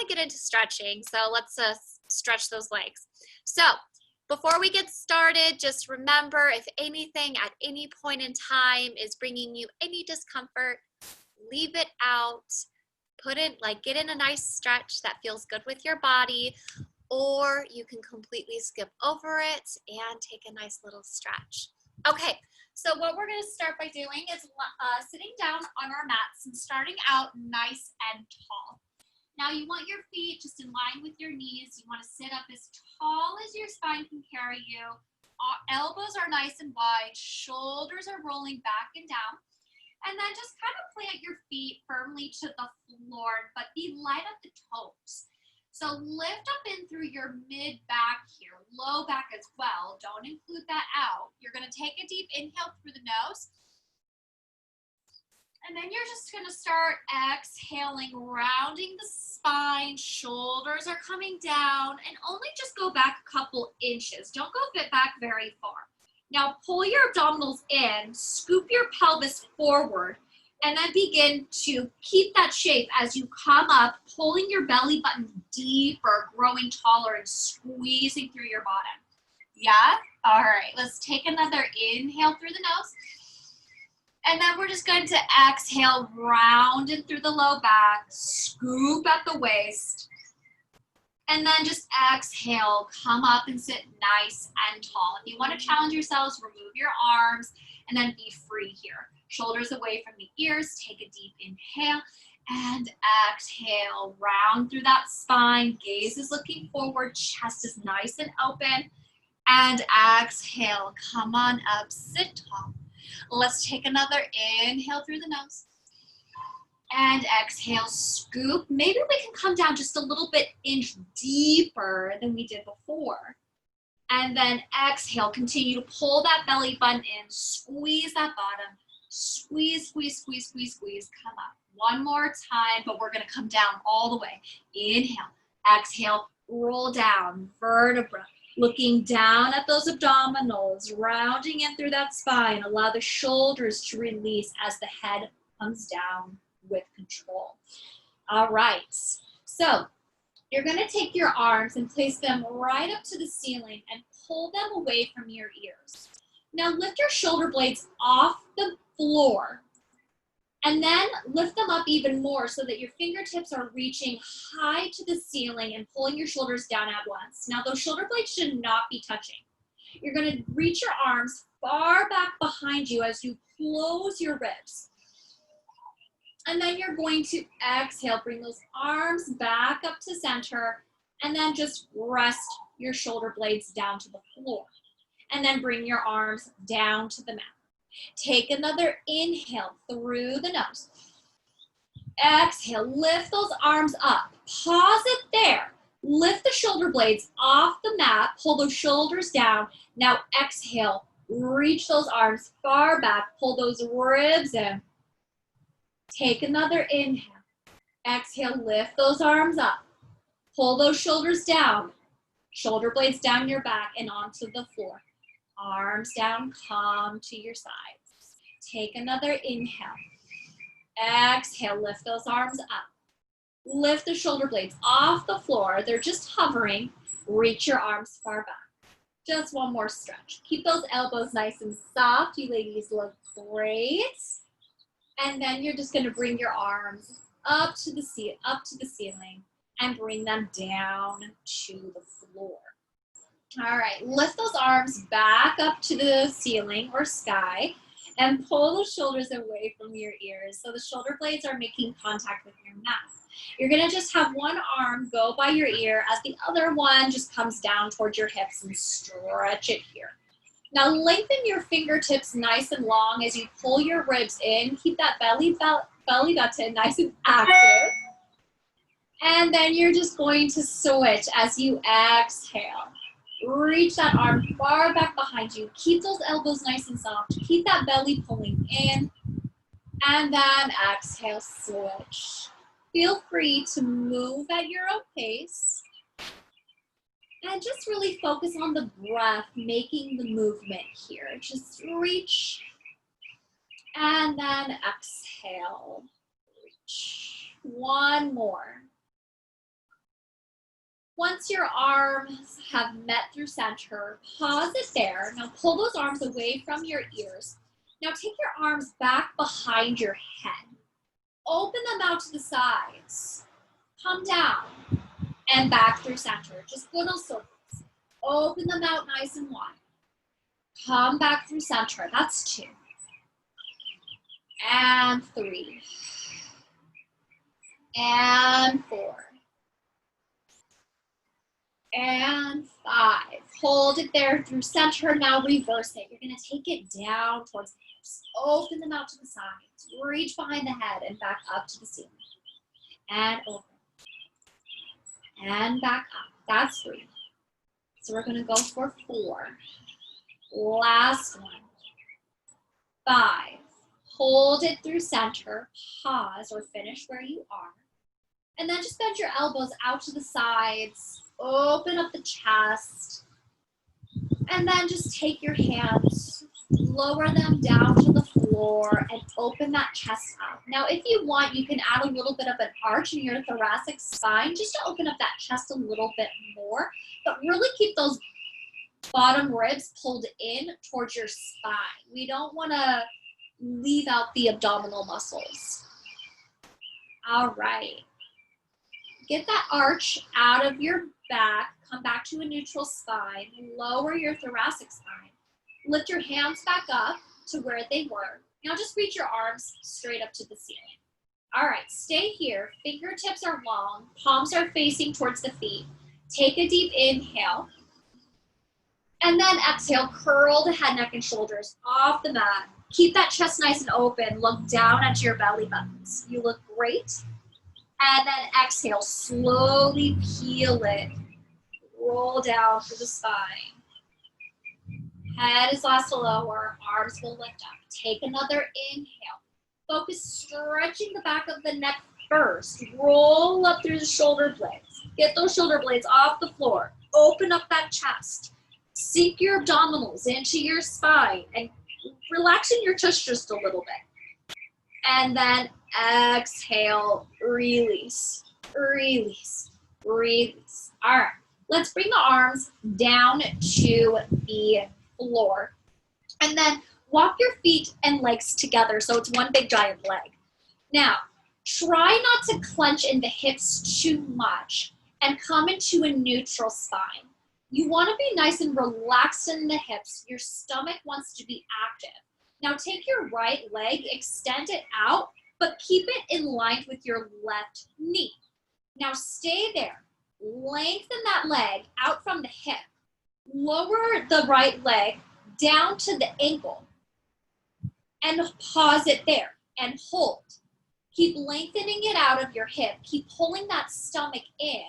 to get into stretching, so let's stretch those legs. So before we get started, just remember, if anything at any point in time is bringing you any discomfort, leave it out. Get in a nice stretch that feels good with your body, or you can completely skip over it and take a nice little stretch. Okay, so what we're going to start by doing is sitting down on our mats and starting out nice and tall. Now you want your feet just in line with your knees. You want to sit up as tall as your spine can carry you. Elbows are nice and wide, shoulders are rolling back and down. And then just kind of plant your feet firmly to the floor, but be light at the toes. So lift up in through your mid back here, low back as well. Don't include that out. You're going to take a deep inhale through the nose. And then you're just going to start exhaling, rounding the spine. Shoulders are coming down, and only just go back a couple inches. Don't go back very far. Now pull your abdominals in, scoop your pelvis forward, and then begin to keep that shape as you come up, pulling your belly button deeper, growing taller, and squeezing through your bottom. Yeah? All right, let's take another inhale through the nose. And then we're just going to exhale, round in through the low back, scoop at the waist. And then just exhale, come up and sit nice and tall. If you want to challenge yourselves, remove your arms and then be free here. Shoulders away from the ears, take a deep inhale and exhale. Round through that spine, gaze is looking forward, chest is nice and open. And exhale, come on up, sit tall. Let's take another inhale through the nose. And exhale, scoop. Maybe we can come down just a little bit inch deeper than we did before. And then exhale, continue to pull that belly button in, squeeze that bottom, squeeze, squeeze, squeeze, squeeze, squeeze, come up. One more time, but we're gonna come down all the way. Inhale, exhale, roll down, vertebra, looking down at those abdominals, rounding in through that spine. Allow the shoulders to release as the head comes down with control. All right, so you're going to take your arms and place them right up to the ceiling and pull them away from your ears. Now lift your shoulder blades off the floor and then lift them up even more so that your fingertips are reaching high to the ceiling and pulling your shoulders down at once. Now those shoulder blades should not be touching. You're going to reach your arms far back behind you as you close your ribs. And then you're going to exhale, bring those arms back up to center, and then just rest your shoulder blades down to the floor. And then bring your arms down to the mat. Take another inhale through the nose. Exhale, lift those arms up. Pause it there. Lift the shoulder blades off the mat, pull those shoulders down. Now exhale, reach those arms far back, pull those ribs in. Take another inhale. Exhale, lift those arms up. Pull those shoulders down. Shoulder blades down your back and onto the floor. Arms down, come to your sides. Take another inhale. Exhale, lift those arms up. Lift the shoulder blades off the floor. They're just hovering. Reach your arms far back. Just one more stretch. Keep those elbows nice and soft. You ladies look great. And then you're just going to bring your arms up to the ceiling and bring them down to the floor. All right, lift those arms back up to the ceiling or sky and pull those shoulders away from your ears so the shoulder blades are making contact with your mat. You're going to just have one arm go by your ear as the other one just comes down towards your hips and stretch it here. Now lengthen your fingertips nice and long as you pull your ribs in. Keep that belly button nice and active. And then you're just going to switch as you exhale. Reach that arm far back behind you. Keep those elbows nice and soft. Keep that belly pulling in. And then exhale, switch. Feel free to move at your own pace. And just really focus on the breath, making the movement here. Just reach and then exhale. Reach. One more. Once your arms have met through center, pause it there. Now pull those arms away from your ears. Now take your arms back behind your head. Open them out to the sides. Come down and back through center. Just little circles. Open them out nice and wide. Come back through center. That's 2. And 3. And 4. And 5. Hold it there through center. Now reverse it. You're going to take it down towards the hips. Open them out to the sides. Reach behind the head and back up to the ceiling. And open. And back up. That's 3. So we're going to go for 4. Last one. 5. Hold it through center. Pause or finish where you are. And then just bend your elbows out to the sides. Open up the chest. And then just take your hands, lower them down to the floor, and open that chest out. Now, if you want, you can add a little bit of an arch in your thoracic spine just to open up that chest a little bit more. But really keep those bottom ribs pulled in towards your spine. We don't want to leave out the abdominal muscles. All right. Get that arch out of your back. Come back to a neutral spine. Lower your thoracic spine. Lift your hands back up to where they were. Now just reach your arms straight up to the ceiling. All right, stay here. Fingertips are long. Palms are facing towards the feet. Take a deep inhale. And then exhale, curl the head, neck, and shoulders off the mat. Keep that chest nice and open. Look down at your belly buttons. You look great. And then exhale, slowly peel it. Roll down through the spine. Head is last to lower, arms will lift up. Take another inhale. Focus stretching the back of the neck first. Roll up through the shoulder blades. Get those shoulder blades off the floor. Open up that chest. Sink your abdominals into your spine and relaxing your chest just a little bit. And then exhale, release, release, release. All right, let's bring the arms down to the floor. And then walk your feet and legs together so it's one big giant leg. Now, try not to clench in the hips too much and come into a neutral spine. You want to be nice and relaxed in the hips. Your stomach wants to be active. Now take your right leg, extend it out, but keep it in line with your left knee. Now stay there. Lengthen that leg out from the hip. Lower the right leg down to the ankle. And pause it there and hold. Keep lengthening it out of your hip. Keep pulling that stomach in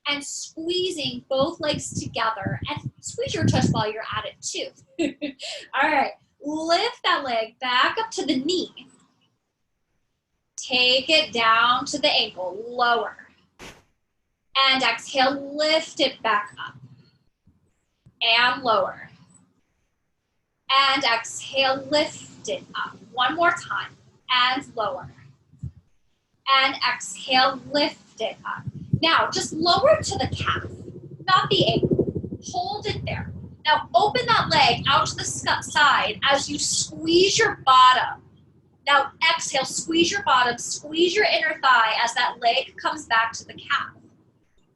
and squeezing both legs together. And squeeze your chest while you're at it too. All right, lift that leg back up to the knee. Take it down to the ankle, lower. And exhale, lift it back up. And lower. And exhale, lift it up. One more time, and lower. And exhale, lift it up. Now, just lower to the calf, not the ankle. Hold it there. Now, open that leg out to the side as you squeeze your bottom. Now, exhale, squeeze your bottom, squeeze your inner thigh as that leg comes back to the calf.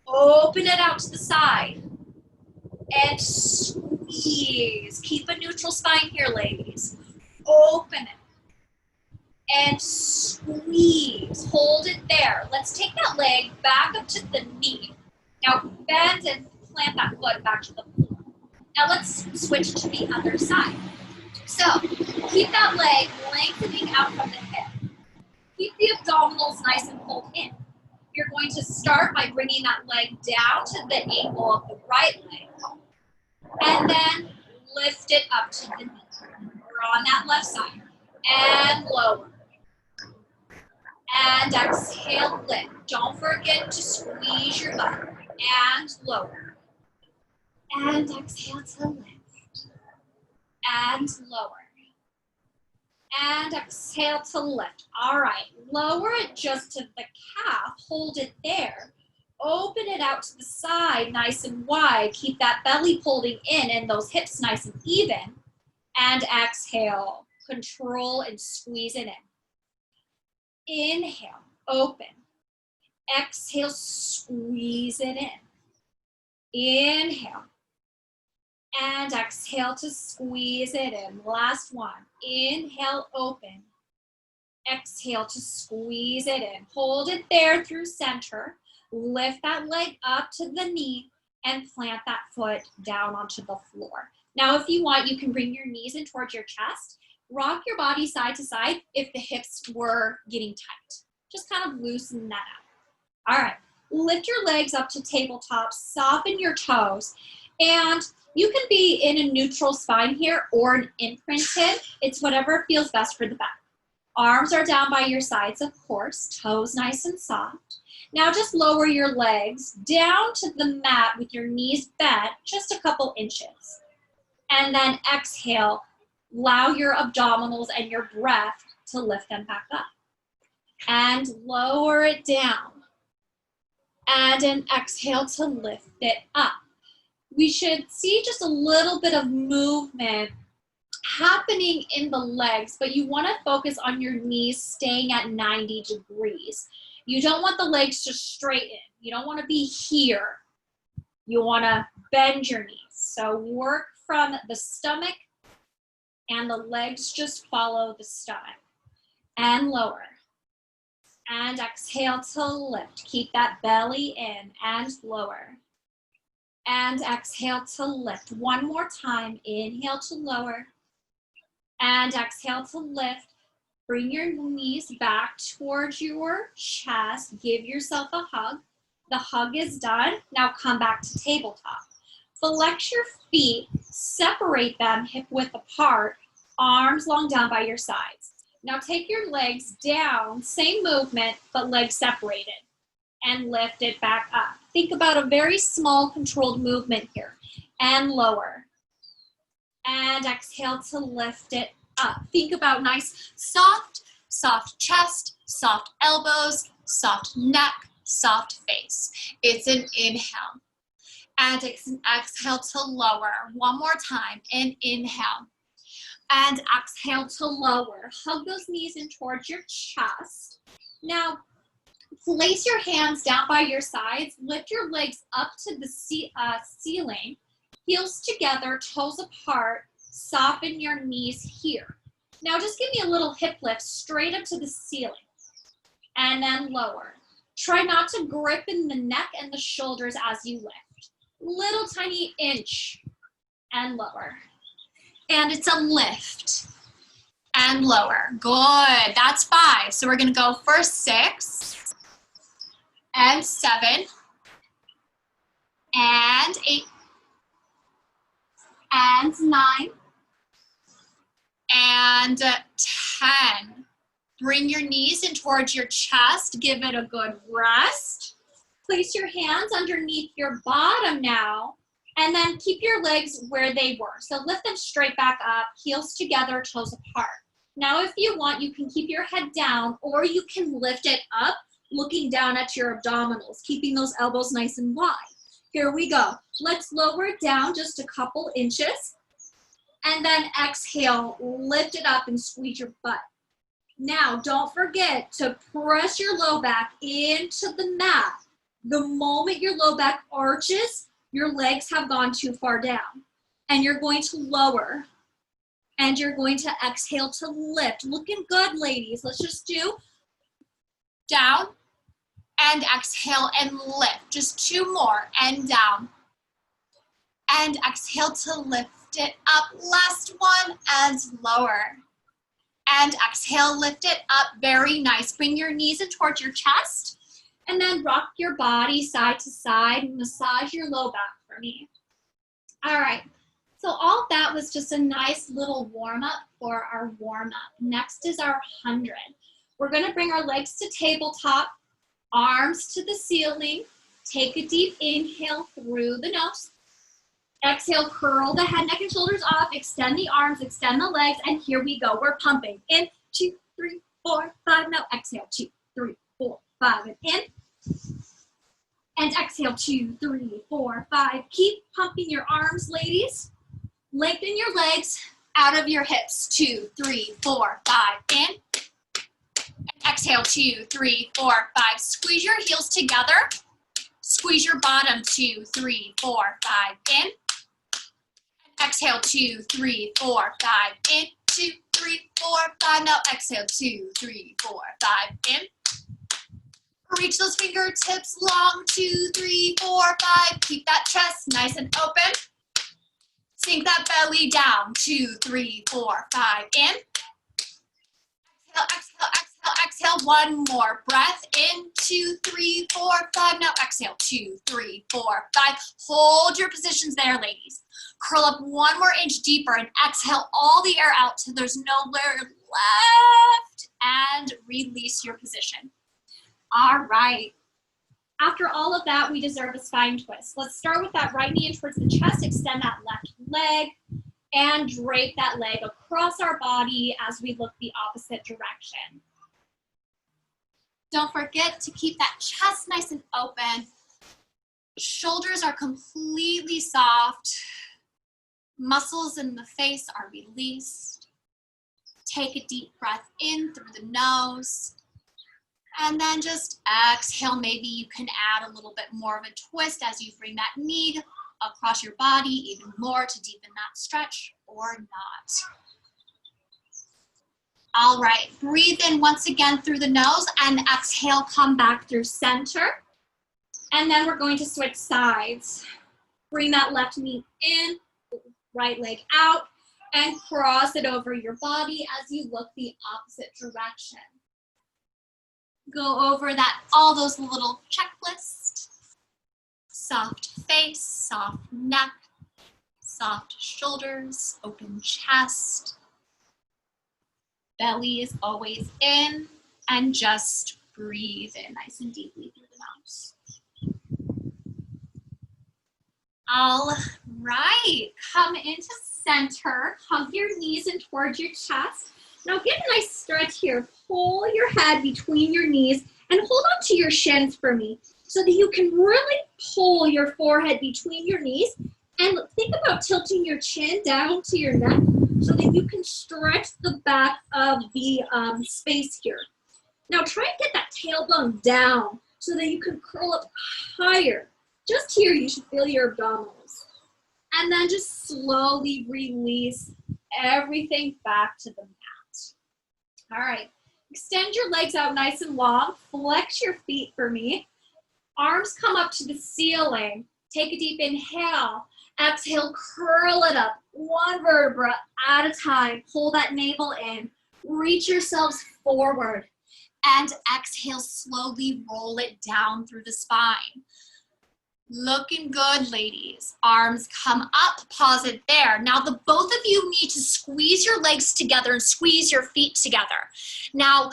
Open it out to the side. And squeeze. Keep a neutral spine here, ladies. Open it. And squeeze. Hold it there. Let's take that leg back up to the knee. Now bend and plant that foot back to the floor. Now let's switch to the other side. So keep that leg lengthening out from the hip. Keep the abdominals nice and pulled in. You're going to start by bringing that leg down to the ankle of the right leg. And then lift it up to the knee. We're on that left side. And lower. And exhale, lift. Don't forget to squeeze your butt. And lower. And exhale to lift. And lower. And exhale to lift. All right, lower it just to the calf. Hold it there. open it out to the side, nice and wide. Keep that belly pulling in and those hips nice and even. And exhale, control and squeeze it in. Inhale, open. Exhale, squeeze it in. Inhale. And exhale to squeeze it in. Last one. Inhale, open. Exhale to squeeze it in. Hold it there through center. Lift that leg up to the knee and plant that foot down onto the floor. Now, if you want, you can bring your knees in towards your chest. Rock your body side to side if the hips were getting tight. Just kind of loosen that out. All right, lift your legs up to tabletop, soften your toes, and you can be in a neutral spine here or an imprinted. It's whatever feels best for the back. Arms are down by your sides, of course, toes nice and soft. Now just lower your legs down to the mat with your knees bent just a couple inches. And then exhale, allow your abdominals and your breath to lift them back up. And lower it down. And an exhale to lift it up. We should see just a little bit of movement happening in the legs, but you want to focus on your knees staying at 90 degrees. You don't want the legs to straighten. You don't want to be here. You want to bend your knees. So work from the stomach and the legs just follow the stomach. And lower. And exhale to lift. Keep that belly in and lower. And exhale to lift. One more time. Inhale to lower. And exhale to lift. Bring your knees back towards your chest. Give yourself a hug. The hug is done. Now come back to tabletop. Flex your feet. Separate them hip width apart. Arms long down by your sides. Now take your legs down. Same movement, but legs separated. And lift it back up. Think about a very small controlled movement here. And lower. And exhale to lift it up. Think about nice, soft chest, soft elbows, soft neck, soft face. It's an inhale. And exhale to lower. One more time. And inhale. And exhale to lower. Hug those knees in towards your chest. Now, place your hands down by your sides. Lift your legs up to the ceiling. Heels together, toes apart. Soften your knees here. Now just give me a little hip lift straight up to the ceiling. And then lower. Try not to grip in the neck and the shoulders as you lift. Little tiny inch and lower. And it's a lift and lower. Good, that's 5. So we're gonna go for 6 and 7 and 8 and 9 and 10. Bring your knees in towards your chest. Give it a good rest. Place your hands underneath your bottom now, and then keep your legs where they were. So lift them straight back up, heels together, toes apart. Now, if you want, you can keep your head down, or you can lift it up, looking down at your abdominals, keeping those elbows nice and wide. Here we go. Let's lower it down just a couple inches. And then exhale, lift it up and squeeze your butt. Now, don't forget to press your low back into the mat. The moment your low back arches, your legs have gone too far down. And you're going to lower. And you're going to exhale to lift. Looking good, ladies. Let's just do down and exhale and lift. Just 2 more and down. And exhale to lift it up. Last one and lower. And exhale, lift it up. Very nice. Bring your knees in towards your chest. And then rock your body side to side. Massage your low back for me. All right. So all that was just a nice little warm-up for our warm-up. Next is our 100. We're going to bring our legs to tabletop, arms to the ceiling. Take a deep inhale through the nose. Exhale, curl the head, neck, and shoulders off. Extend the arms, extend the legs, and here we go. We're pumping. In, 2, 3, 4, 5. Now exhale, 2, 3, 4, 5, and in. And exhale, 2, 3, 4, 5. Keep pumping your arms, ladies. Lengthen your legs out of your hips. 2, 3, 4, 5. In. And exhale, 2, 3, 4, 5. Squeeze your heels together. Squeeze your bottom. 2, 3, 4, 5. In. And exhale, 2, 3, 4, 5. In. 2, 3, 4, 5. Now exhale, 2, 3, 4, 5. In. Reach those fingertips long. 2, 3, 4, 5. Keep that chest nice and open. Sink that belly down. 2, 3, 4, 5. In. Exhale, exhale, exhale, exhale. One more breath. In. 2, 3, 4, 5. Now exhale. 2, 3, 4, 5. Hold your positions there, ladies. Curl up one more inch deeper and exhale all the air out till there's no air left. And release your position. All right. After all of that, we deserve a spine twist. Let's start with that right knee in towards the chest. Extend that left leg and drape that leg across our body as we look the opposite direction. Don't forget to keep that chest nice and open. Shoulders are completely soft. Muscles in the face are released. Take a deep breath in through the nose. And then just exhale. Maybe you can add a little bit more of a twist as you bring that knee across your body even more to deepen that stretch or not. All right, breathe in once again through the nose and exhale, come back through center. And then we're going to switch sides. Bring that left knee in, right leg out, and cross it over your body as you look the opposite direction. Go over that, all those little checklists. Soft face, soft neck, soft shoulders, open chest. Belly is always in, and just breathe in nice and deeply through the nose. All right, come into center, hug your knees in towards your chest. Now get a nice stretch here. Pull your head between your knees and hold on to your shins for me so that you can really pull your forehead between your knees and think about tilting your chin down to your neck so that you can stretch the back of the space here. Now try and get that tailbone down so that you can curl up higher. Just here you should feel your abdominals. And then just slowly release everything back to the mat. All right, extend your legs out nice and long. Flex your feet for me. Arms come up to the ceiling. Take a deep inhale. Exhale, curl it up. One vertebra at a time. Pull that navel in. Reach yourselves forward. And exhale, slowly roll it down through the spine. Looking good, ladies. Arms come up, pause it there. Now the both of you need to squeeze your legs together and squeeze your feet together. Now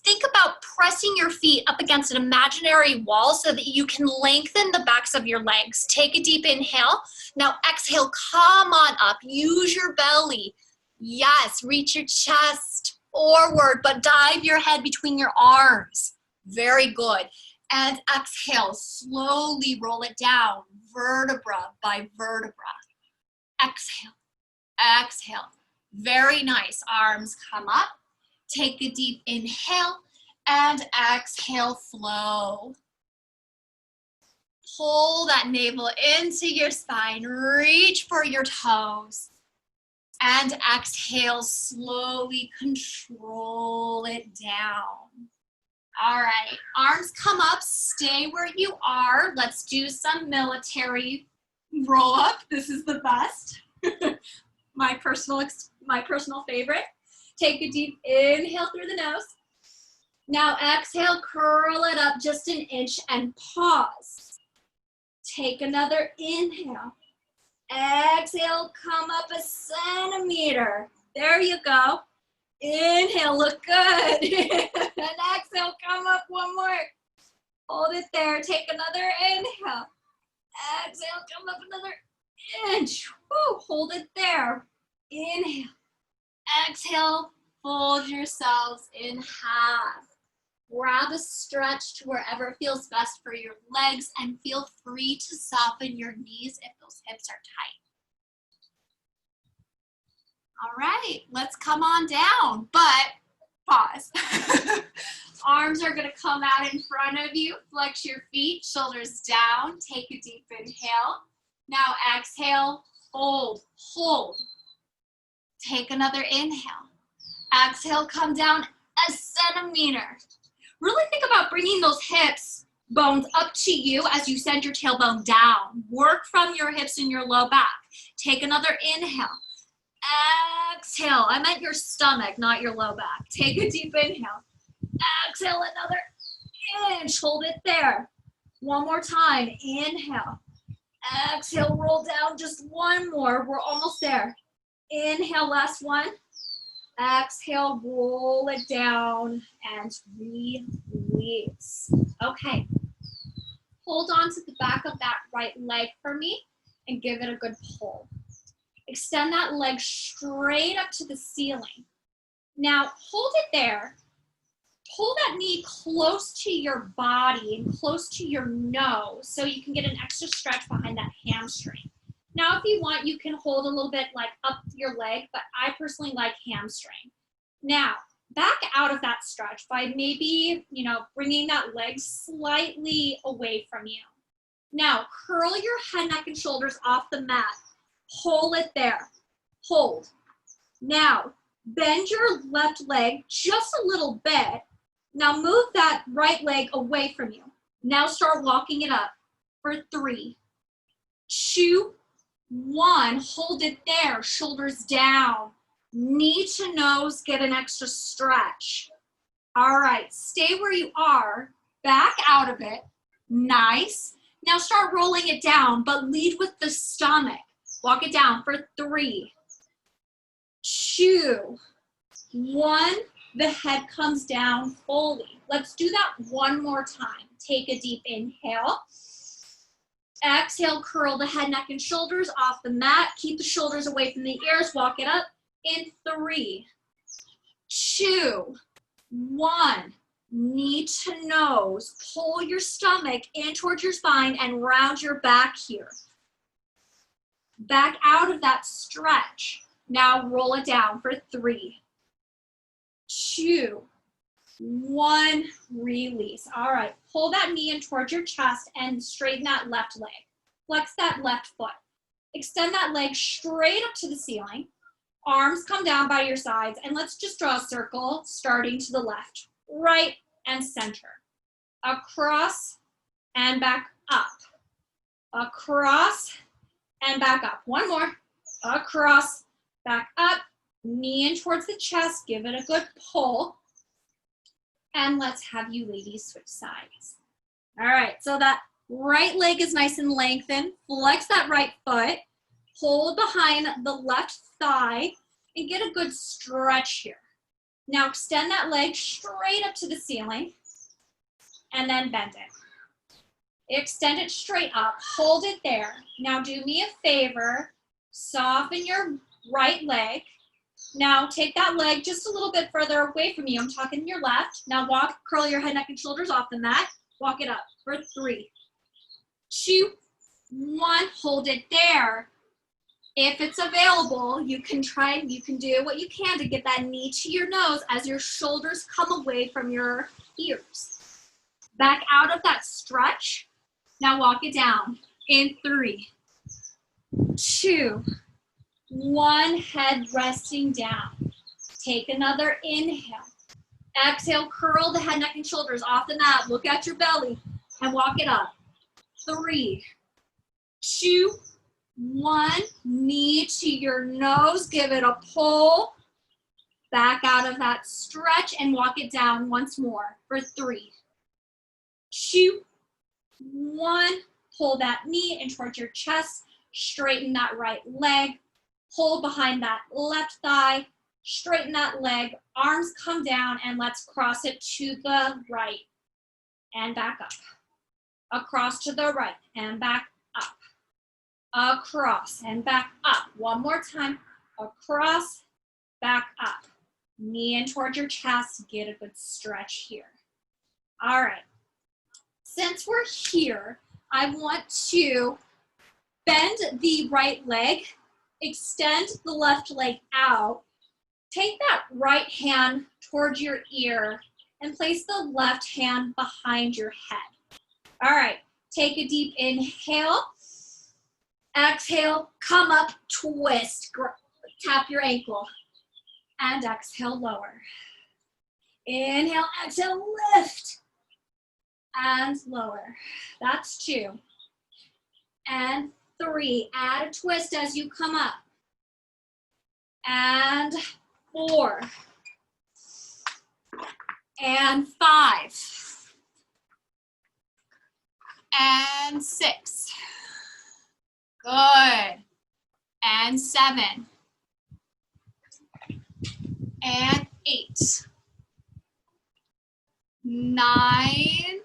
think about pressing your feet up against an imaginary wall so that you can lengthen the backs of your legs. Take a deep inhale. Now exhale, come on up. Use your belly. Yes, reach your chest forward, but dive your head between your arms. Very good. And exhale, slowly roll it down, vertebra by vertebra. Exhale, exhale. Very nice. Arms come up. Take a deep inhale and exhale, flow. Pull that navel into your spine. Reach for your toes. And exhale, slowly control it down. All right, arms come up, stay where you are. Let's do some military roll up. This is the best. my personal favorite. Take a deep inhale through the nose. Now exhale, curl it up just an inch and pause. Take another inhale. Exhale, come up a centimeter. There you go. Inhale, look good. And exhale, come up one more. Hold it there. Take another inhale. Exhale, come up another inch. Woo, hold it there. Inhale. Exhale, fold yourselves in half. Grab a stretch to wherever feels best for your legs and feel free to soften your knees if those hips are tight. All right, let's come on down, but pause. Arms are gonna come out in front of you. Flex your feet, shoulders down. Take a deep inhale. Now exhale, hold, hold. Take another inhale. Exhale, come down a centimeter. Really think about bringing those hips bones up to you as you send your tailbone down. Work from your hips and your low back. Take another inhale. Exhale. I meant your stomach, not your low back. Take a deep inhale. Exhale, another inch. Hold it there. One more time. Inhale. Exhale, roll down just one more. We're almost there. Inhale, last one. Exhale, roll it down and release. Okay. Hold on to the back of that right leg for me and give it a good pull. Extend that leg straight up to the ceiling. Now, hold it there. Pull that knee close to your body and close to your nose so you can get an extra stretch behind that hamstring. Now, if you want, you can hold a little bit like up your leg, but I personally like hamstring. Now, back out of that stretch by maybe, bringing that leg slightly away from you. Now, curl your head, neck, and shoulders off the mat. Hold it there. Hold. Now, bend your left leg just a little bit. Now, move that right leg away from you. Now, start walking it up for 3, 2, 1. Hold it there. Shoulders down. Knee to nose. Get an extra stretch. All right. Stay where you are. Back out of it. Nice. Now, start rolling it down, but lead with the stomach. Walk it down for 3, 2, 1. The head comes down fully. Let's do that one more time. Take a deep inhale. Exhale, curl the head, neck, and shoulders off the mat. Keep the shoulders away from the ears. Walk it up in 3, 2, 1. Knee to nose. Pull your stomach in towards your spine and round your back here. Back out of that stretch. Now roll it down for 3, 2, 1. Release. All right. Pull that knee in towards your chest and straighten that left leg. Flex that left foot. Extend that leg straight up to the ceiling. Arms come down by your sides. And let's just draw a circle starting to the left, right, and center. Across and back up. Across and back up. One more. Across, back up. Knee in towards the chest. Give it a good pull. And let's have you ladies switch sides. All right, so that right leg is nice and lengthened. Flex that right foot. Hold behind the left thigh and get a good stretch here. Now extend that leg straight up to the ceiling and then bend it. Extend it straight up. Hold it there. Now do me a favor. Soften your right leg. Now take that leg just a little bit further away from you. I'm talking your left. Now curl your head, neck, and shoulders off the mat. Walk it up for 3, 2, 1. Hold it there. If it's available, you can do what you can to get that knee to your nose as your shoulders come away from your ears. Back out of that stretch. Now walk it down in 3, 2, 1. Head resting down. Take another inhale. Exhale, curl the head, neck, and shoulders off the mat. Look at your belly and walk it up. 3, 2, 1. Knee to your nose. Give it a pull. Back out of that stretch and walk it down once more for 3, 2, 1. Pull that knee in towards your chest. Straighten that right leg. Pull behind that left thigh. Straighten that leg. Arms come down and let's cross it to the right and back up. Across to the right and back up. Across and back up. One more time. Across, back up. Knee in towards your chest. Get a good stretch here. All right. Since we're here, I want to bend the right leg, extend the left leg out, take that right hand towards your ear, and place the left hand behind your head. All right, take a deep inhale. Exhale, come up, twist, tap your ankle, and exhale, lower. Inhale, exhale, lift, and lower. That's 2. And 3, add a twist as you come up. And 4. And 5. And 6. Good. And 7. And 8. 9.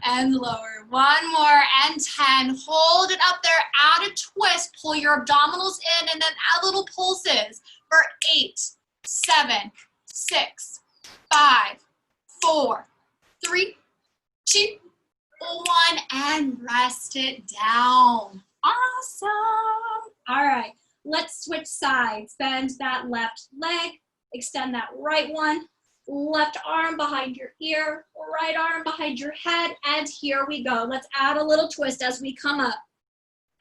And lower. 1 more, and 10. Hold it up there, add a twist, pull your abdominals in, and then add little pulses for 8, 7, 6, 5, 4, 3, 2, 1, and rest it down. Awesome. All right, let's switch sides. Bend that left leg, extend that right one. Left arm behind your ear, right arm behind your head, and here we go. Let's add a little twist as we come up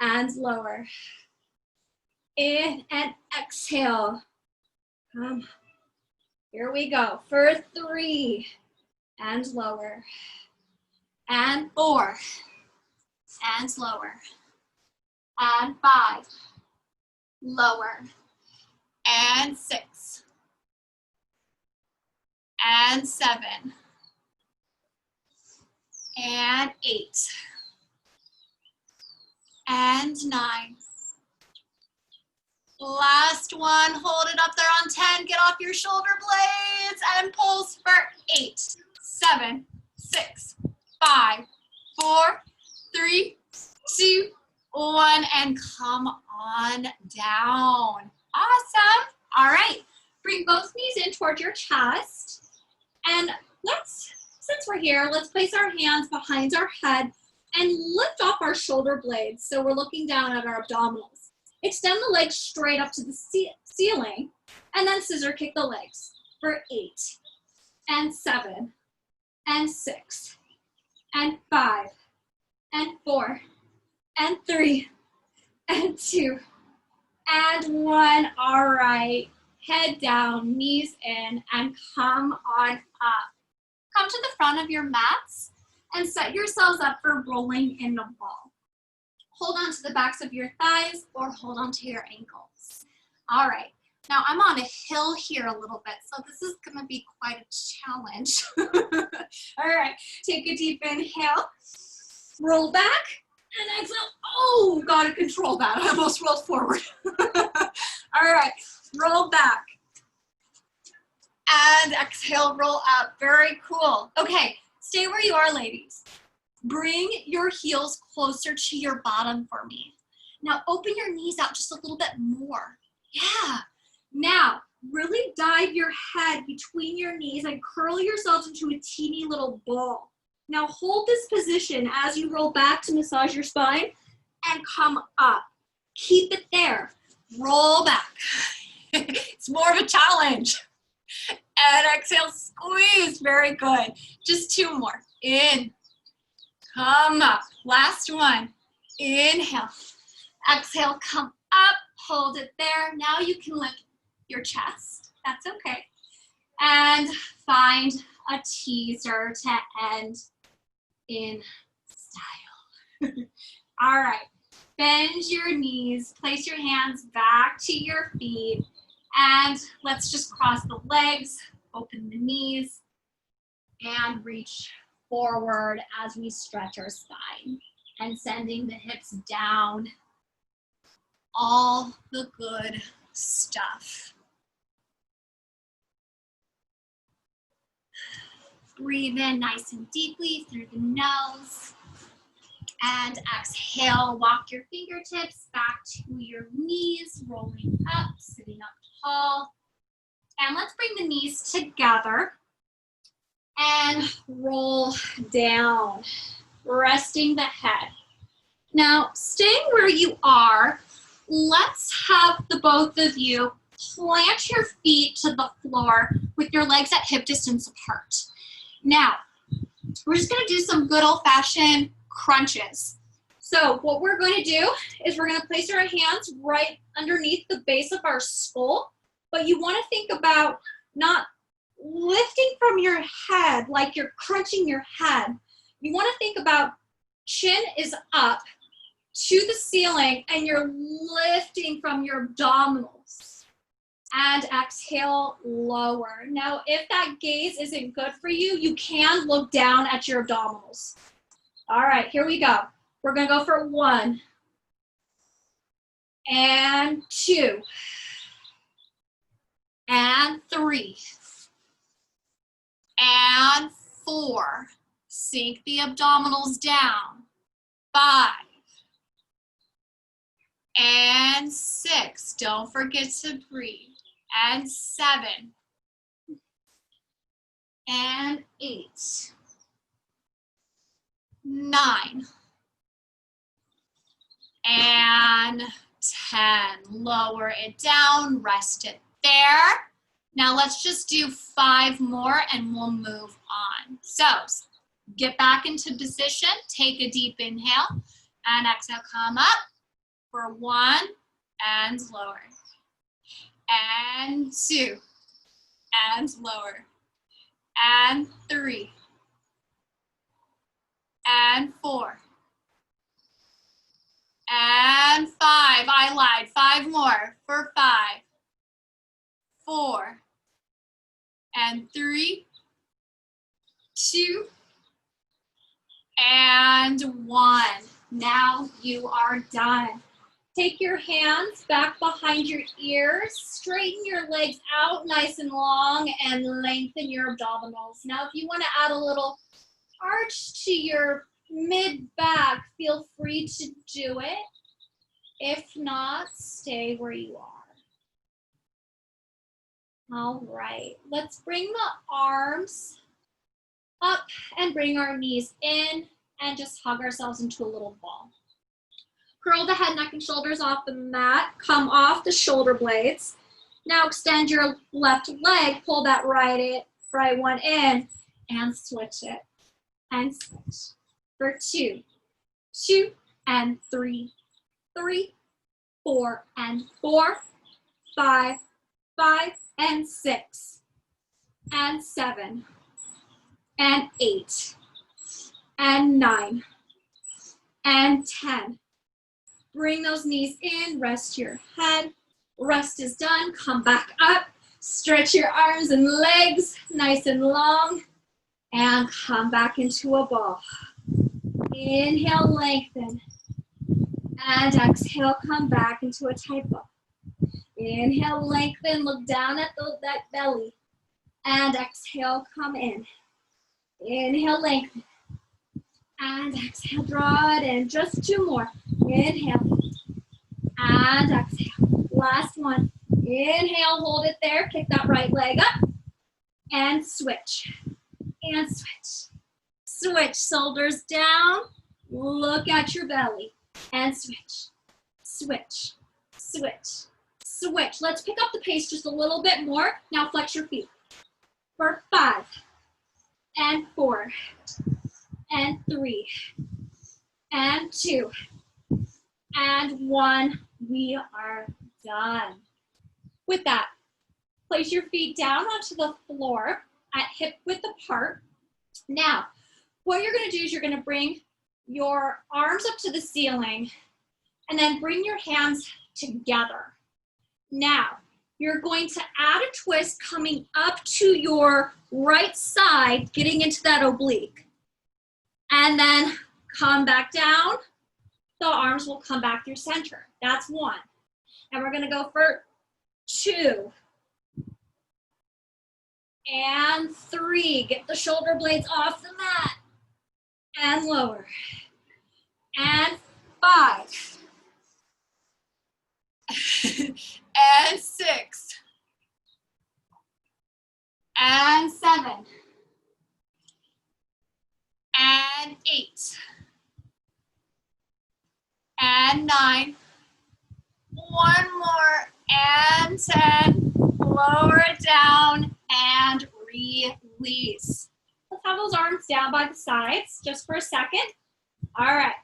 and lower. In and exhale. Here we go. For 3 and lower. And 4 and lower. And 5, lower. And 6. And 7, and 8, and 9. Last one, hold it up there on 10, get off your shoulder blades, and pulse for 8, 7, 6, 5, 4, 3, 2, 1, and come on down. Awesome. All right, bring both knees in towards your chest. And since we're here, let's place our hands behind our head and lift off our shoulder blades so we're looking down at our abdominals. Extend the legs straight up to the ceiling, and then scissor kick the legs for 8, and 7, and 6, and 5, and 4, and 3, and 2, and 1. All right. Head down, knees in, and come on up. Come to the front of your mats and set yourselves up for rolling in the ball. Hold on to the backs of your thighs or hold on to your ankles. All right, now I'm on a hill here a little bit, so this is gonna be quite a challenge. All right, take a deep inhale, roll back, and exhale. Oh, gotta control that. I almost rolled forward. All right. Roll back. And exhale, roll up. Very cool. Okay, stay where you are, ladies. Bring your heels closer to your bottom for me. Now open your knees out just a little bit more. Yeah. Now, really dive your head between your knees and curl yourselves into a teeny little ball. Now hold this position as you roll back to massage your spine and come up. Keep it there. Roll back. It's more of a challenge. And exhale, squeeze. Very good. Just 2 more. In. Come up. Last one. Inhale. Exhale, come up. Hold it there. Now you can lift your chest. That's okay. And find a teaser to end in style. All right. Bend your knees. Place your hands back to your feet. And let's just cross the legs, open the knees, and reach forward as we stretch our spine and sending the hips down. All the good stuff. Breathe in nice and deeply through the nose. And exhale, walk your fingertips back to your knees, rolling up, sitting up tall. And let's bring the knees together. and roll down, resting the head. Now, staying where you are, let's have the both of you plant your feet to the floor with your legs at hip distance apart. Now, we're just gonna do some good old-fashioned crunches. So what we're going to do is we're gonna place our hands right underneath the base of our skull, but you wanna think about not lifting from your head like you're crunching your head. You wanna think about chin is up to the ceiling and you're lifting from your abdominals. And exhale, lower. Now, if that gaze isn't good for you, you can look down at your abdominals. All right, here we go. We're gonna go for 1 and 2 and 3 and 4. Sink the abdominals down. 5 and 6. Don't forget to breathe. And 7 and 8, 9 and 10. Lower it down, rest it there. Now let's just do 5 more and we'll move on. So get back into position, take a deep inhale and exhale, come up for 1 and lower. And 2 and lower. And 3 and 4 and 5. I lied. 5 more for 5, 4 and 3, 2 and 1. Now you are done. Take your hands back behind your ears, straighten your legs out nice and long, and lengthen your abdominals. Now, if you want to add a little arch to your mid-back, feel free to do it. If not, stay where you are. All right, let's bring the arms up and bring our knees in and just hug ourselves into a little ball. Curl the head, neck, and shoulders off the mat. Come off the shoulder blades. Now extend your left leg. Pull that right one in and switch it. And switch. For 2, 2 and 3, 3, 4 and 4, 5, 5 and 6, and 7, and 8, and 9, and 10. Bring those knees in, rest your head. Rest is done, come back up. Stretch your arms and legs nice and long. And come back into a ball. Inhale, lengthen. And exhale, come back into a tight ball. Inhale, lengthen, look down at that belly. And exhale, come in. Inhale, lengthen. And exhale, draw it in. Just 2 more. Inhale. And exhale. Last one. Inhale, hold it there. Kick that right leg up. And switch. And switch. Switch. Shoulders down. Look at your belly. And switch. Switch. Switch. Switch. Let's pick up the pace just a little bit more. Now flex your feet. For 5. And 4. And 3. And 2. And 1. We are done. With that, place your feet down onto the floor at hip width apart. Now, what you're going to do is you're going to bring your arms up to the ceiling and then bring your hands together. Now, you're going to add a twist coming up to your right side, getting into that oblique. And then come back down. The arms will come back through center. That's 1. And we're going to go for 2. And 3. Get the shoulder blades off the mat. And lower. And 5. And 6. And 7. and 8, and 9, one more, and 10, lower it down, and release. Let's have those arms down by the sides just for a second. All right,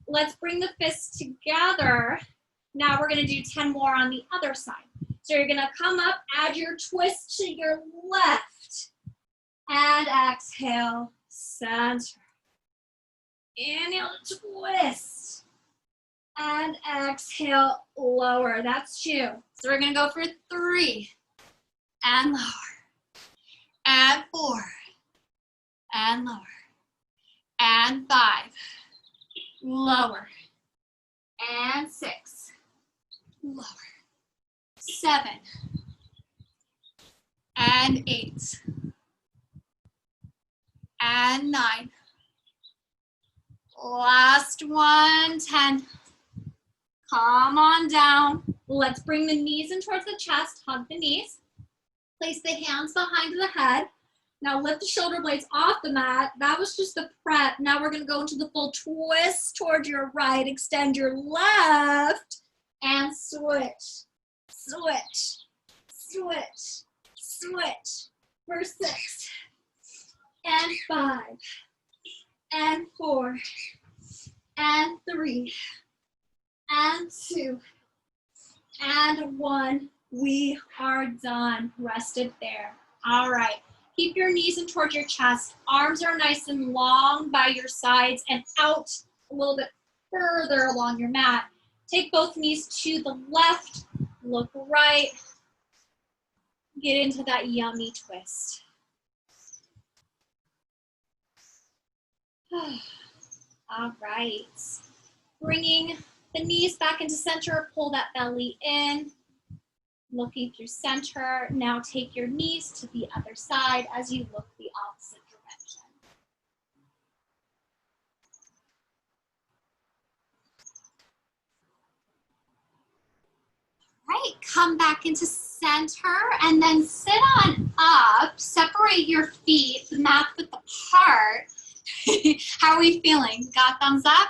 let's bring the fists together. Now we're gonna do 10 more on the other side. So you're gonna come up, add your twist to your left, and exhale, center. Inhale, twist, and exhale, lower. That's 2. So we're gonna go for 3, and lower, and 4, and lower, and 5, lower, and 6, lower, 7, and 8, and 9, last one, 10. Come on down. Let's bring the knees in towards the chest, hug the knees. Place the hands behind the head. Now lift the shoulder blades off the mat. That was just the prep. Now we're gonna go into the full twist towards your right, extend your left, and switch, switch, switch, switch. For 6, and 5, and 4, and 3, and 2, and 1. We are done. Rest it there. All right. Keep your knees in towards your chest. Arms are nice and long by your sides and out a little bit further along your mat. Take both knees to the left. Look right. Get into that yummy twist. All right. Bringing the knees back into center, pull that belly in. Looking through center. Now take your knees to the other side as you look the opposite direction. Right, come back into center and then sit on up. Separate your feet, the mat width apart. How are we feeling? Got thumbs up?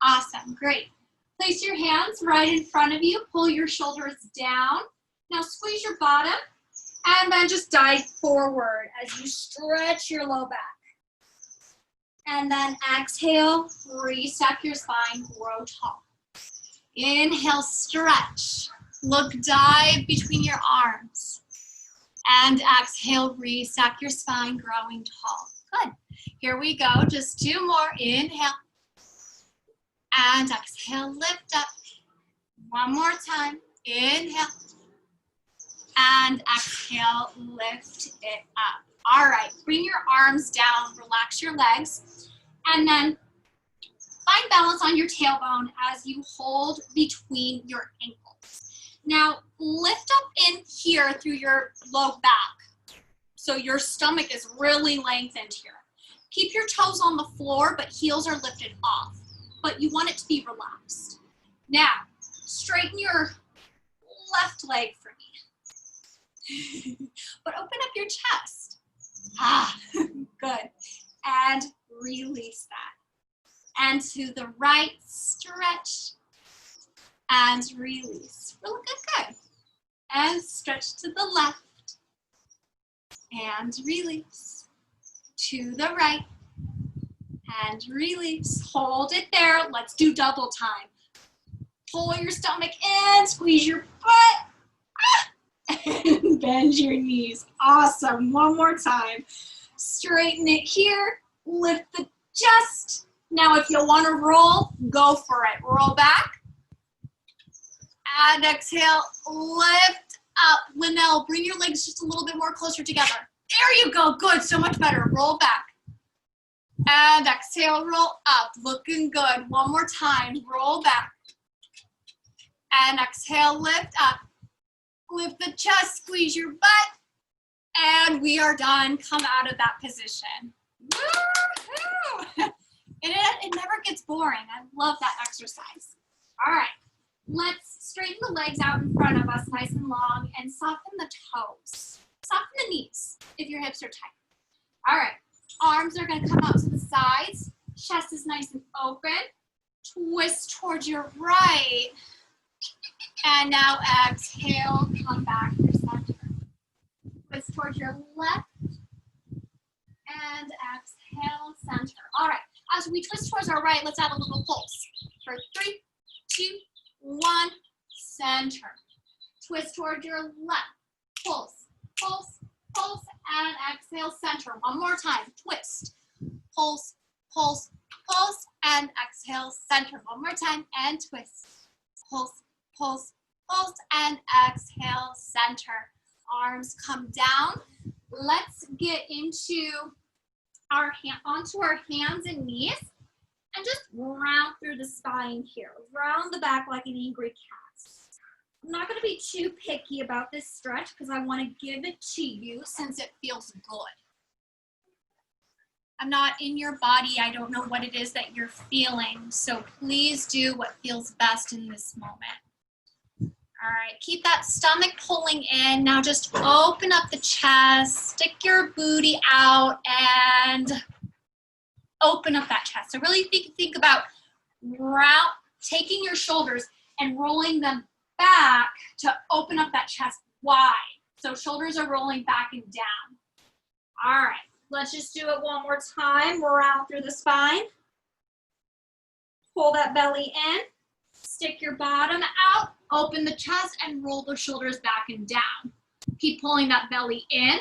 Awesome, great. Place your hands right in front of you. Pull your shoulders down. Now squeeze your bottom and then just dive forward as you stretch your low back. And then exhale, restack your spine, grow tall. Inhale, stretch. Look, dive between your arms. And exhale, restack your spine, growing tall. Good. Here we go, just 2 more. Inhale. And exhale, lift up. One more time. Inhale. And exhale, lift it up. All right, bring your arms down, relax your legs, and then find balance on your tailbone as you hold between your ankles. Now, lift up in here through your low back. So your stomach is really lengthened here. Keep your toes on the floor, but heels are lifted off. But you want it to be relaxed. Now, straighten your left leg for me. But open up your chest. Good. And release that. And to the right, stretch. And release. Really good. And stretch to the left. And release. To the right. And release. Hold it there. Let's do double time. Pull your stomach in, squeeze your butt. And bend your knees. Awesome. One more time. Straighten it here. Lift the chest. Now, if you want to roll, go for it. Roll back. And exhale. Lift up. Linnell, bring your legs just a little bit more closer together. There you go. Good. So much better. Roll back. And exhale. Roll up. Looking good. One more time. Roll back. And exhale. Lift up. Lift the chest, squeeze your butt, and we are done. Come out of that position. Woo-hoo! It never gets boring. I love that exercise. All right, let's straighten the legs out in front of us nice and long and soften the toes. Soften the knees if your hips are tight. All right, Arms are gonna come out to the sides. Chest is nice and open. Twist towards your right. And now exhale, come back to center. Twist towards your left. And exhale, center. All right, as we twist towards our right, let's add a little pulse. For 3, 2, 1, center. Twist towards your left. Pulse, pulse, pulse, and exhale, center. One more time. Twist, pulse, pulse, pulse, and exhale, center. One more time, and twist. Pulse, pulse, pulse, and exhale, center. Arms come down. Let's get into onto our hands and knees, and just round through the spine here. Round the back like an angry cat. I'm not going to be too picky about this stretch because I want to give it to you since it feels good. I'm not in your body. I don't know what it is that you're feeling, so please do what feels best in this moment. All right, keep that stomach pulling in. Now just open up the chest, stick your booty out, and open up that chest. So really think about taking your shoulders and rolling them back to open up that chest wide. So shoulders are rolling back and down. All right, let's just do it one more time. Round through the spine. Pull that belly in. Stick your bottom out, open the chest, and roll the shoulders back and down. Keep pulling that belly in.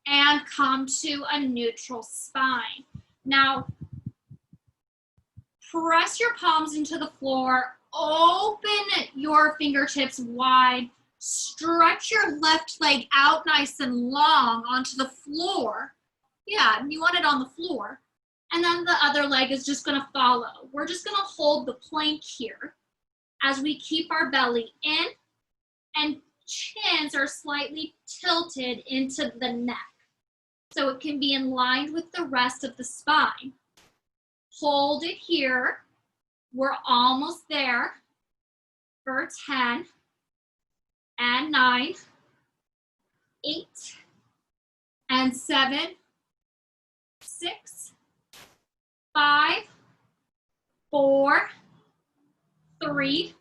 And come to a neutral spine. Now, press your palms into the floor. Open your fingertips wide. Stretch your left leg out nice and long onto the floor. Yeah, you want it on the floor. And then the other leg is just gonna follow. We're just gonna hold the plank here as we keep our belly in and chins are slightly tilted into the neck. So it can be in line with the rest of the spine. Hold it here. We're almost there for 10 and 9, 8 and 7, 6, 5, 4, 3,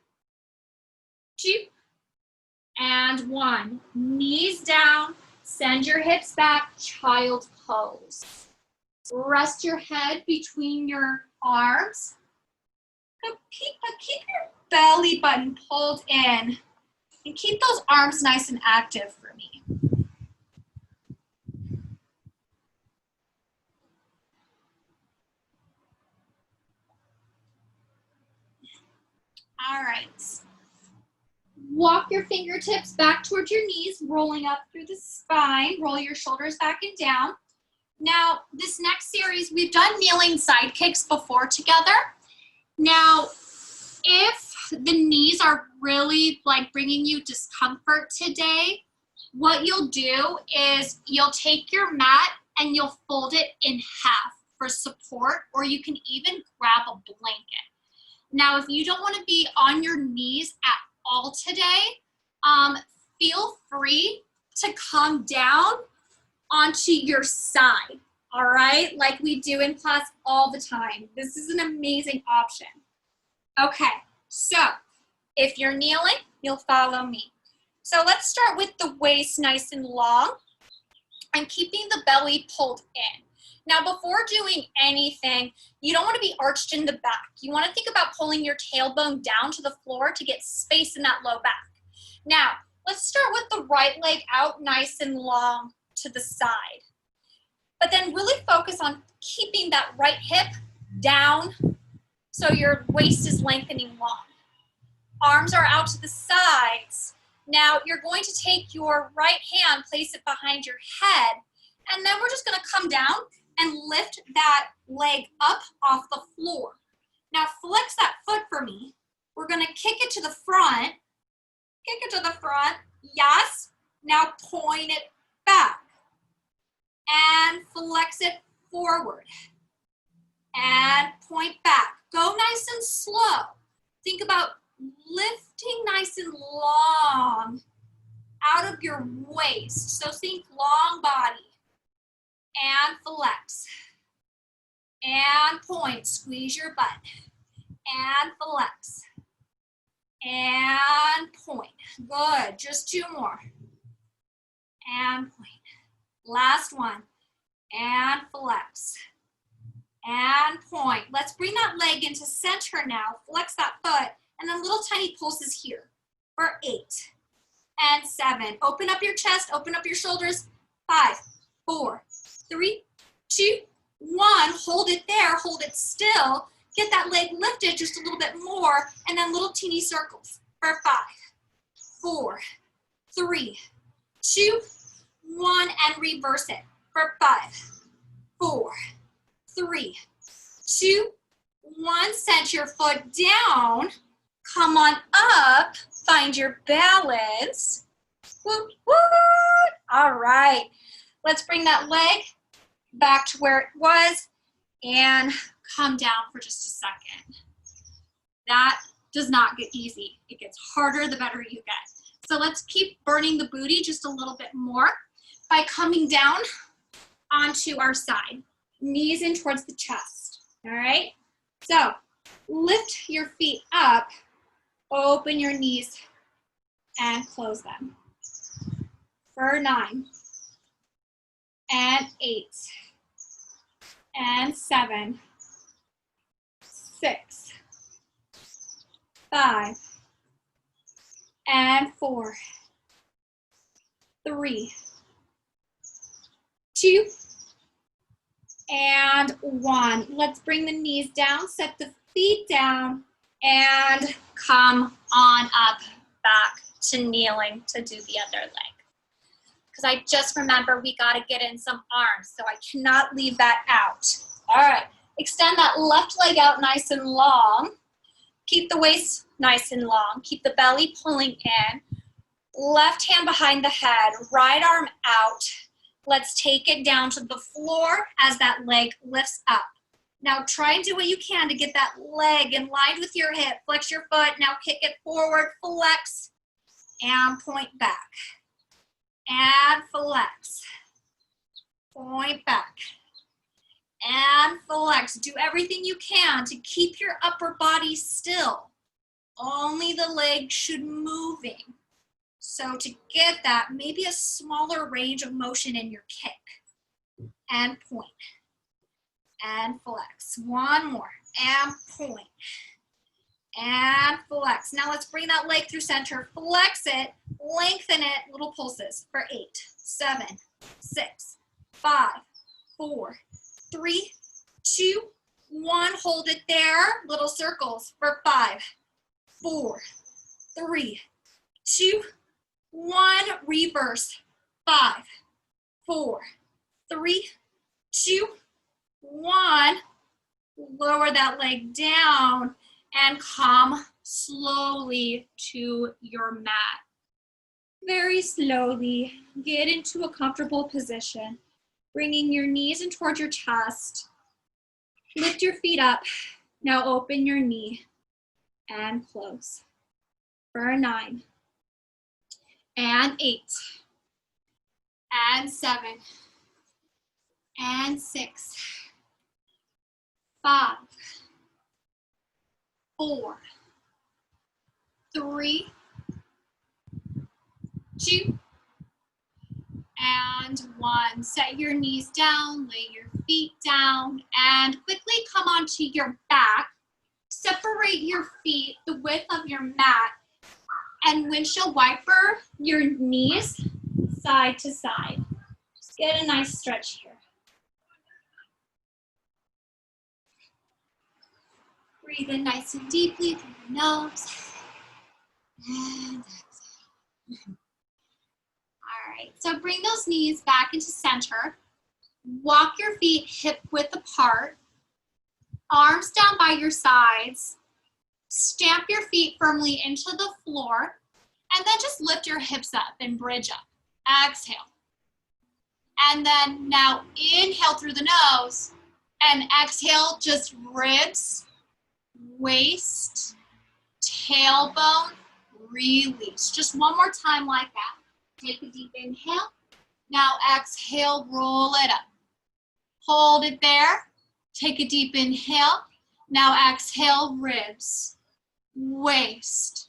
2, and 1. Knees down, send your hips back, child's pose. Rest your head between your arms. Keep your belly button pulled in and keep those arms nice and active for me. All right. Walk your fingertips back towards your knees, rolling up through the spine. Roll your shoulders back and down. Now, this next series, we've done kneeling side kicks before together. Now, if the knees are really like bringing you discomfort today, what you'll do is you'll take your mat and you'll fold it in half for support, or you can even grab a blanket. Now, if you don't want to be on your knees at all today, feel free to come down onto your side, all right? Like we do in class all the time. This is an amazing option. Okay, so if you're kneeling, you'll follow me. So let's start with the waist nice and long and keeping the belly pulled in. Now, before doing anything, you don't want to be arched in the back. You want to think about pulling your tailbone down to the floor to get space in that low back. Now, let's start with the right leg out nice and long to the side. But then really focus on keeping that right hip down so your waist is lengthening long. Arms are out to the sides. Now, you're going to take your right hand, place it behind your head, and then we're just going to come down and lift that leg up off the floor. Now flex that foot for me. We're gonna kick it to the front. Kick it to the front, yes. Now point it back. And flex it forward. And point back. Go nice and slow. Think about lifting nice and long out of your waist. So think long body. and flex. And point, squeeze your butt. And flex. And point. Good, just 2 more. And point. Last one. And flex. And point. Let's bring that leg into center now. Flex that foot. And then little tiny pulses here for 8 and 7. Open up your chest, open up your shoulders. 5, 4, 3, 2, 1. Hold it there, hold it still. Get that leg lifted just a little bit more, and then little teeny circles for 5, 4, 3, 2, 1, and reverse it for 5, 4, 3, 2, 1. Set your foot down. Come on up. Find your balance. Woot, woot. All right. Let's bring that leg back to where it was and come down for just a second. That does not get easy. It gets harder the better you get. So let's keep burning the booty just a little bit more by coming down onto our side. Knees in towards the chest. All right? So lift your feet up. Open your knees and close them. For 9 and 8 and 7, 6, 5 and 4, 3, 2 and 1. Let's bring the knees down, set the feet down, and come on up back to kneeling to do the other leg. Because I just remember we got to get in some arms, so I cannot leave that out. All right, extend that left leg out nice and long. Keep the waist nice and long. Keep the belly pulling in. Left hand behind the head, right arm out. Let's take it down to the floor as that leg lifts up. Now try and do what you can to get that leg in line with your hip. Flex your foot, now kick it forward, flex, and point back. And flex, point back, and flex. Do everything you can to keep your upper body still. Only the leg should moving. So to get that, maybe a smaller range of motion in your kick. And point. And flex. One more. And point. And flex. Now let's bring that leg through center. Flex it. Lengthen it. Little pulses for 8, 7, 6, 5, 4, 3, 2, 1. Hold it there. Little circles for 5, 4, 3, 2, 1. Reverse. 5, 4, 3, 2, 1. Lower that leg down and come slowly to your mat. Very slowly, get into a comfortable position, bringing your knees in towards your chest. Lift your feet up. Now open your knee and close. For 9 and 8 and 7 and 6, 5, 4, 3, 2, and 1. Set your knees down, lay your feet down, and quickly come onto your back. Separate your feet the width of your mat, and windshield wiper your knees side to side. Just get a nice stretch here. Breathe in nice and deeply through your nose. And exhale. All right, so bring those knees back into center. Walk your feet hip width apart. Arms down by your sides. Stamp your feet firmly into the floor. And then just lift your hips up and bridge up. Exhale. And then now inhale through the nose. And exhale, just ribs, waist, tailbone, release. Just one more time like that. Take a deep inhale. Now exhale, roll it up. Hold it there. Take a deep inhale. Now exhale, ribs, waist,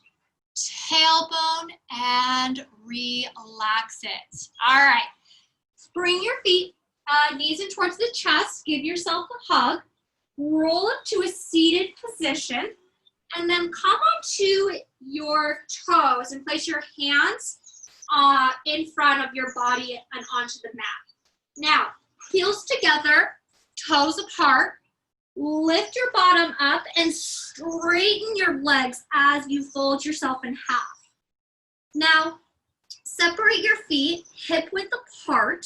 tailbone, and relax it. All right. Bring your feet, knees in towards the chest. Give yourself a hug. Roll up to a seated position. And then come onto your toes and place your hands in front of your body and onto the mat. Now, heels together, toes apart. Lift your bottom up and straighten your legs as you fold yourself in half. Now, separate your feet hip width apart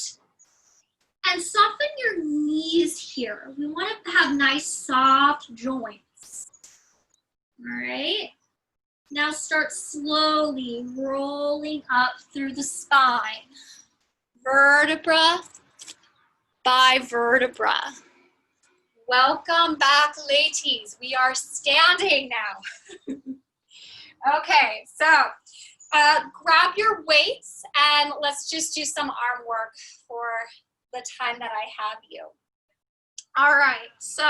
and soften your knees here. We want to have nice soft joints. All right. Now start slowly rolling up through the spine, vertebra by vertebra. Welcome back, ladies. We are standing now. Okay, so grab your weights and let's just do some arm work for the time that I have you. All right, so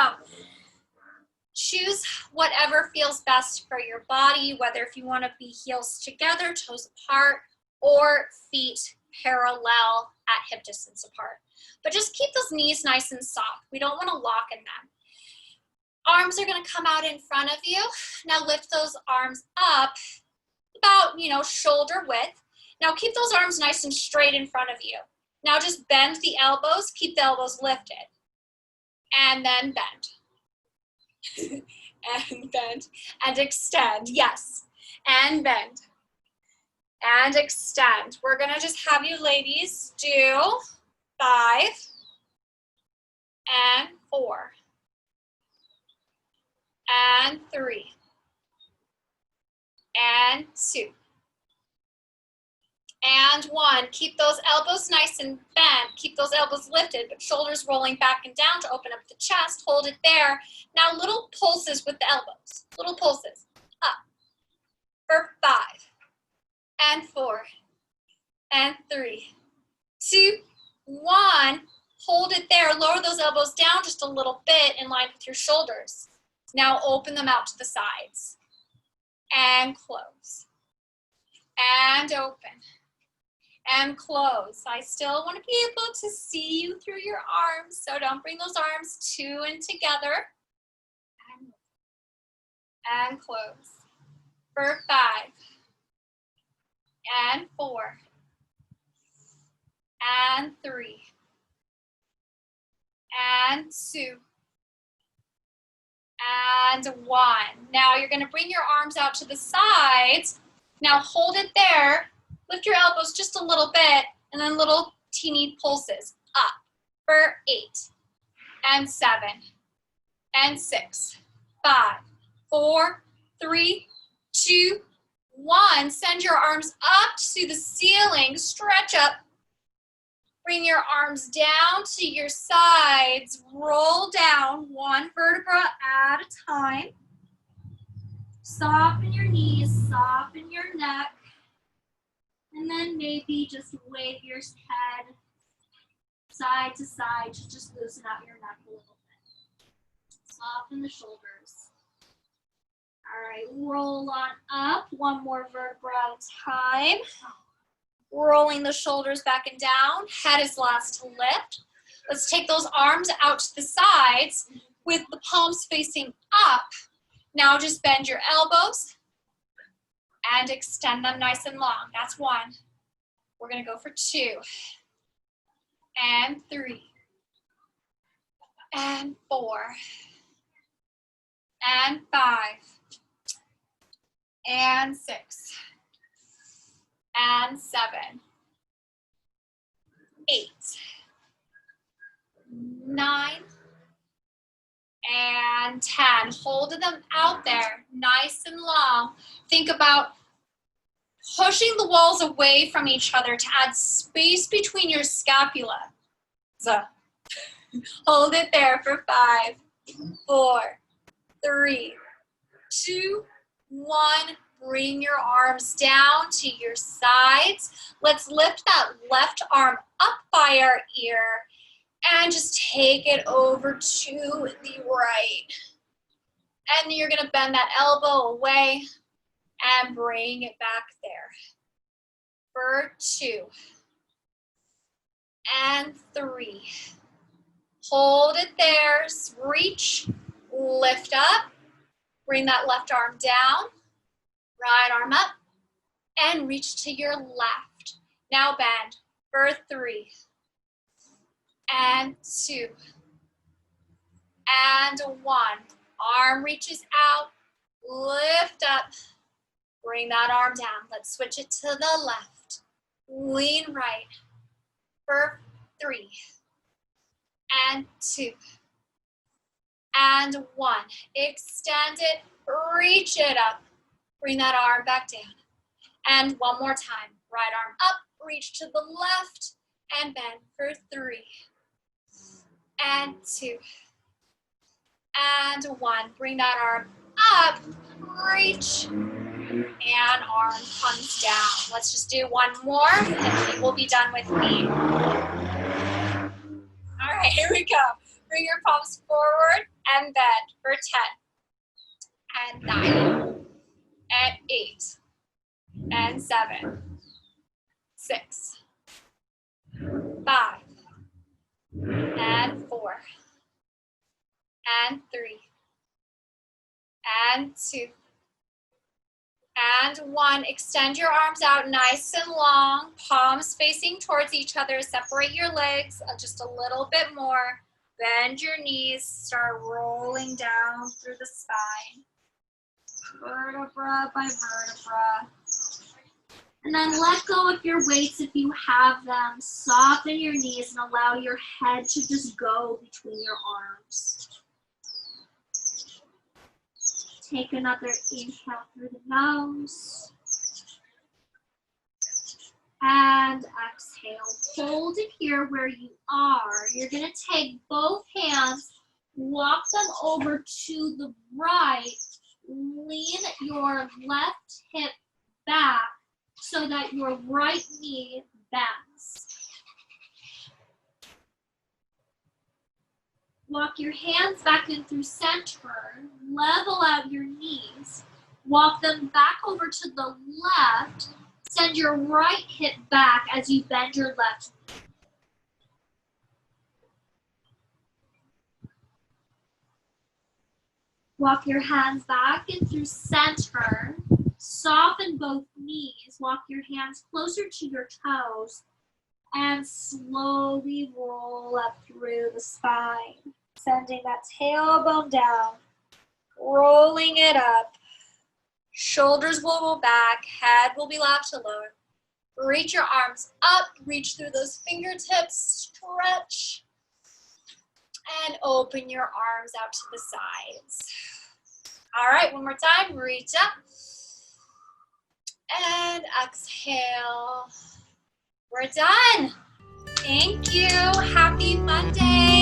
choose whatever feels best for your body, whether if you want to be heels together, toes apart, or feet parallel at hip distance apart. But just keep those knees nice and soft. We don't want to lock in them. Arms are going to come out in front of you. Now lift those arms up about, shoulder width. Now keep those arms nice and straight in front of you. Now just bend the elbows, keep the elbows lifted. And then bend. And bend. And extend, yes. And bend. And extend. We're gonna just have you ladies do 5 and 4 and 3 and 2 and 1. Keep those elbows nice and bent. Keep those elbows lifted, but shoulders rolling back and down to open up the chest. Hold it there. Now little pulses with the elbows. Little pulses. Up for 5 and 4 and 3, 2, 1. Hold it there. Lower those elbows down just a little bit in line with your shoulders. Now open them out to the sides. And close. And open. And close. I still want to be able to see you through your arms, so don't bring those arms too in together. And close. For 5. And 4. And 3. And 2. And 1. Now you're going to bring your arms out to the sides. Now hold it there. Lift your elbows just a little bit, and then little teeny pulses up for 8 and 7 and 6, 5, 4, 3, 2, 1. Send your arms up to the ceiling. Stretch up. Bring your arms down to your sides. Roll down 1 vertebra at a time. Soften your knees, soften your neck. And then maybe just wave your head side to side to just loosen out your neck a little bit. Soften the shoulders. All right, roll on up. 1 more vertebra at a time. Rolling the shoulders back and down. Head is last to lift. Let's take those arms out to the sides with the palms facing up. Now just bend your elbows and extend them nice and long. That's 1. We're gonna go for 2 and 3 and 4 and 5 and 6 and 7, 8, 9, and 10. Hold them out there, nice and long. Think about pushing the walls away from each other to add space between your scapula. Hold it there for 5, 4, 3, 2, 1. Bring your arms down to your sides. Let's lift that left arm up by our ear And just take it over to the right. And you're gonna bend that elbow away and bring it back there. For 2 and 3. Hold it there, reach, lift up, bring that left arm down, right arm up, and reach to your left. Now bend for 3 and 2 and 1. Arm reaches out, lift up, bring that arm down. Let's switch it to the left. Lean right for 3 and 2 and 1. Extend it, reach it up. Bring that arm back down. And one more time. Right arm up, reach to the left, and bend for 3 and 2 and 1. Bring that arm up, reach, and arm comes down. Let's just do one more, and we'll be done with me. All right, here we go. Bring your palms forward and bend for 10 and 9 and 8 and 7, 6, 5 and 4 and 3 and 2 and 1. Extend your arms out nice and long, palms facing towards each other. Separate your legs just a little bit more. Bend your knees, start rolling down through the spine, vertebra by vertebra. And then let go of your weights if you have them. Soften your knees and allow your head to just go between your arms. Take another inhale through the nose. And exhale. Hold it here where you are. You're going to take both hands, walk them over to the right. Lean your left hip back so that your right knee bends. Walk your hands back in through center, level out your knees, walk them back over to the left, send your right hip back as you bend your left knee. Walk your hands back in through center, soften both knees, walk your hands closer to your toes, and slowly roll up through the spine. Sending that tailbone down, rolling it up. Shoulders will go back, head will be left to lower. Reach your arms up, reach through those fingertips, stretch, and open your arms out to the sides. All right, one more time, reach up, and exhale. We're done. Thank you. Happy Monday.